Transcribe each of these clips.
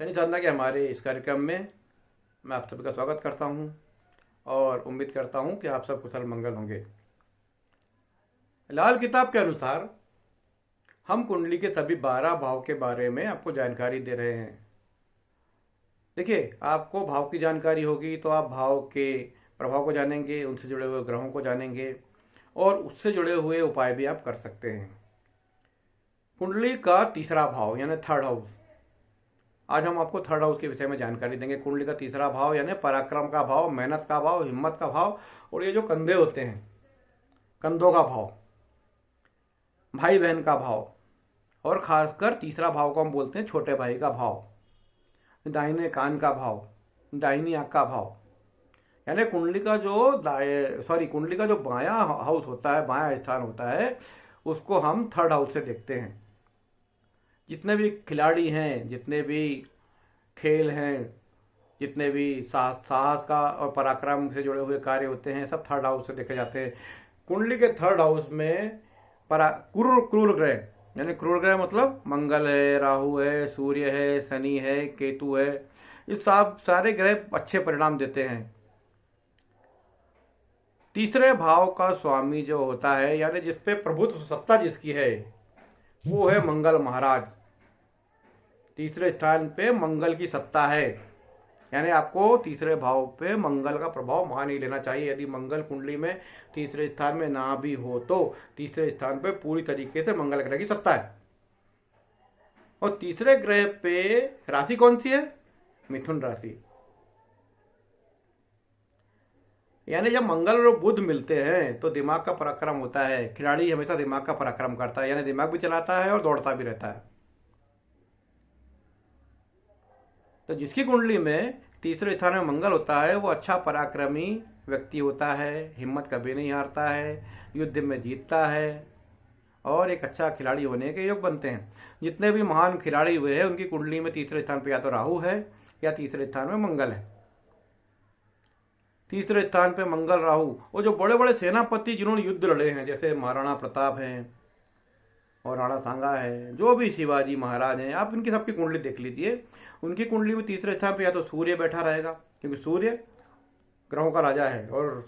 शनि साधना के हमारे इस कार्यक्रम में मैं आप सभी का स्वागत करता हूं और उम्मीद करता हूं कि आप सब कुशल मंगल होंगे। लाल किताब के अनुसार हम कुंडली के सभी 12 भाव के बारे में आपको जानकारी दे रहे हैं। देखिए, आपको भाव की जानकारी होगी तो आप भाव के प्रभाव को जानेंगे, उनसे जुड़े हुए ग्रहों को जानेंगे और उससे जुड़े हुए उपाय भी आप कर सकते हैं। कुंडली का तीसरा भाव यानी थर्ड हाउस, आज हम आपको थर्ड हाउस के विषय में जानकारी देंगे। कुंडली का तीसरा भाव यानी पराक्रम का भाव, मेहनत का भाव, हिम्मत का भाव और ये जो कंधे होते हैं, कंधों का भाव, भाई बहन का भाव और खासकर तीसरा भाव को हम बोलते हैं छोटे भाई का भाव, दाहिने कान का भाव, दाहिनी आंख का भाव। यानी कुंडली का जो बायां हाउस होता है, बायां स्थान होता है, उसको हम थर्ड हाउस से देखते हैं। जितने भी खिलाड़ी हैं, जितने भी खेल हैं, जितने भी साहस का और पराक्रम से जुड़े हुए कार्य होते हैं, सब थर्ड हाउस से देखे जाते हैं। कुंडली के थर्ड हाउस में क्रूर ग्रह, यानी क्रूर ग्रह मतलब मंगल है, राहु है, सूर्य है, शनि है, केतु है, ये सब सारे ग्रह अच्छे परिणाम देते हैं। तीसरे भाव का स्वामी जो होता है, यानी जिसपे प्रभुत्व सत्ता जिसकी है, वो है मंगल महाराज। तीसरे स्थान पे मंगल की सत्ता है, यानी आपको तीसरे भाव पे मंगल का प्रभाव मान ही लेना चाहिए। यदि मंगल कुंडली में तीसरे स्थान में ना भी हो तो तीसरे स्थान पे पूरी तरीके से मंगल ग्रह की सत्ता है। और तीसरे ग्रह पे राशि कौन सी है? मिथुन राशि। यानी जब मंगल और बुध मिलते हैं तो दिमाग का पराक्रम होता है। खिलाड़ी हमेशा दिमाग का पराक्रम करता है, यानी दिमाग भी चलाता है और दौड़ता भी रहता है। तो जिसकी कुंडली में तीसरे स्थान में मंगल होता है वो अच्छा पराक्रमी व्यक्ति होता है, हिम्मत कभी नहीं हारता है, युद्ध में जीतता है और एक अच्छा खिलाड़ी होने के योग बनते हैं। जितने भी महान खिलाड़ी हुए हैं उनकी कुंडली में तीसरे स्थान पर या तो राहु है या तीसरे स्थान में मंगल है। तीसरे स्थान पे मंगल, राहु, वो जो बड़े बड़े सेनापति जिन्होंने युद्ध लड़े हैं, जैसे महाराणा प्रताप हैं और राणा सांगा है, जो भी शिवाजी महाराज हैं, आप इनकी सबकी कुंडली देख लीजिए। उनकी कुंडली में तीसरे स्थान पे या तो सूर्य बैठा रहेगा, क्योंकि सूर्य ग्रहों का राजा है और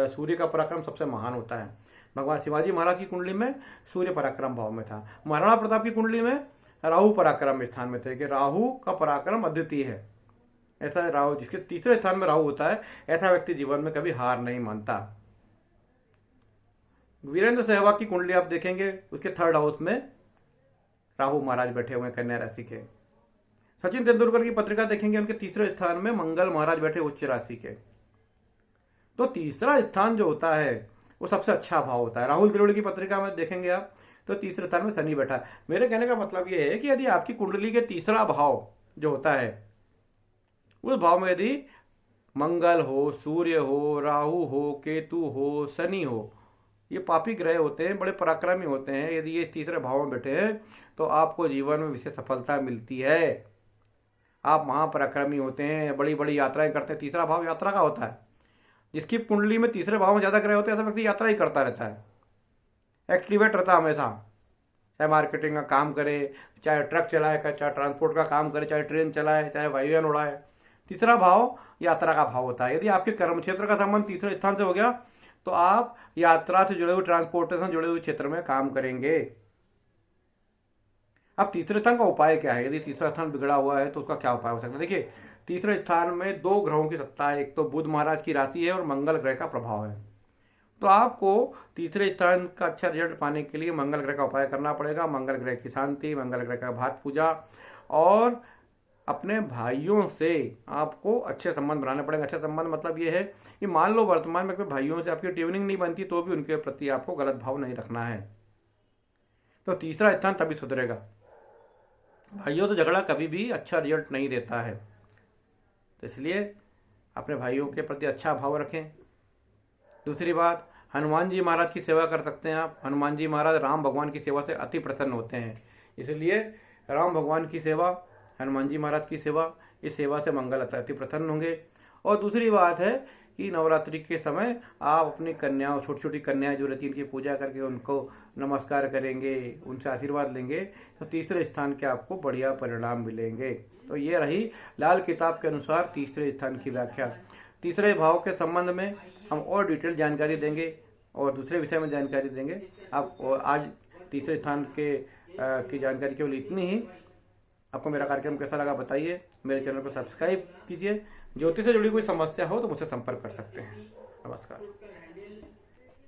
सूर्य का पराक्रम सबसे महान होता है। भगवान शिवाजी महाराज की कुंडली में सूर्य पराक्रम भाव में था। महाराणा प्रताप की कुंडली में राहु पराक्रम स्थान में थे कि राहु का पराक्रम अद्वितीय है। ऐसा राहु, जिसके तीसरे स्थान में राहु होता है, ऐसा व्यक्ति जीवन में कभी हार नहीं मानता। वीरेंद्र सहवाग की कुंडली आप देखेंगे, उसके थर्ड हाउस में राहु महाराज बैठे हुए हैं, कन्या राशि के। सचिन तेंदुलकर की पत्रिका देखेंगे, उनके तीसरे स्थान में मंगल महाराज बैठे उच्च राशि के। तो तीसरा स्थान जो होता है वो सबसे अच्छा भाव होता है। राहुल द्रविड़ की पत्रिका में देखेंगे आप तो तीसरे स्थान में शनि बैठा है। मेरे कहने का मतलब ये है कि यदि आपकी कुंडली के तीसरा भाव जो होता है, उस भाव में यदि मंगल हो, सूर्य हो, राहु हो, केतु हो, शनि हो, ये पापी ग्रह होते हैं, बड़े पराक्रमी होते हैं, यदि ये तीसरे भाव में बैठे हैं तो आपको जीवन में विशेष सफलता मिलती है। आप महापराक्रमी होते हैं, बड़ी बड़ी यात्राएं करते हैं। तीसरा भाव यात्रा का होता है। जिसकी कुंडली में तीसरे भाव में ज्यादा ग्रह होते हैं, ऐसा व्यक्ति यात्रा ही करता रहता है, एक्टिवेट रहता है हमेशा। चाहे मार्केटिंग का काम करे, चाहे ट्रक चलाए, चाहे ट्रांसपोर्ट का काम करे, चाहे ट्रेन चलाए, चाहे वायुयान उड़ाए। तीसरा भाव यात्रा का भाव होता है। यदि आपके कर्म क्षेत्र का संबंध तीसरे स्थान से हो गया तो आप यात्रा से जुड़े हुए, ट्रांसपोर्टेशन जुड़े हुए क्षेत्र में काम करेंगे। अब तीसरे स्थान का उपाय क्या है? यदि तीसरा स्थान बिगड़ा हुआ है तो उसका क्या उपाय हो सकता है? देखिए, तीसरे स्थान में दो ग्रहों की सत्ता है, एक तो बुध महाराज की राशि है और मंगल ग्रह का प्रभाव है। तो आपको तीसरे स्थान का अच्छा रिजल्ट पाने के लिए मंगल ग्रह का उपाय करना पड़ेगा। मंगल ग्रह की शांति, मंगल ग्रह का भात पूजा और अपने भाइयों से आपको अच्छे संबंध बनाने पड़ेंगे। अच्छे संबंध मतलब ये है कि मान लो वर्तमान में अपने भाइयों से आपकी ट्यूनिंग नहीं बनती तो भी उनके प्रति आपको गलत भाव नहीं रखना है, तो तीसरा स्थान तभी सुधरेगा। भाइयों तो झगड़ा कभी भी अच्छा रिजल्ट नहीं देता है, तो इसलिए अपने भाइयों के प्रति अच्छा भाव रखें। दूसरी बात, हनुमान जी महाराज की सेवा कर सकते हैं आप। हनुमान जी महाराज राम भगवान की सेवा से अति प्रसन्न होते हैं, इसलिए राम भगवान की सेवा, हनुमान जी महाराज की सेवा, इस सेवा से मंगल अति प्रसन्न होंगे। और दूसरी बात है कि नवरात्रि के समय आप अपनी कन्याओं, छोटी छोटी कन्याएं जो रहती हैं, इनकी पूजा करके उनको नमस्कार करेंगे, उनसे आशीर्वाद लेंगे, तो तीसरे स्थान के आपको बढ़िया परिणाम मिलेंगे। तो ये रही लाल किताब के अनुसार तीसरे स्थान की व्याख्या। तीसरे भाव के संबंध में हम और डिटेल जानकारी देंगे और दूसरे विषय में जानकारी देंगे। आप और आज तीसरे स्थान की जानकारी केवल इतनी ही। आपको मेरा कार्यक्रम कैसा लगा बताइए। मेरे चैनल को सब्सक्राइब कीजिए। ज्योतिष से जुड़ी कोई समस्या हो तो मुझसे संपर्क कर सकते हैं। नमस्कार।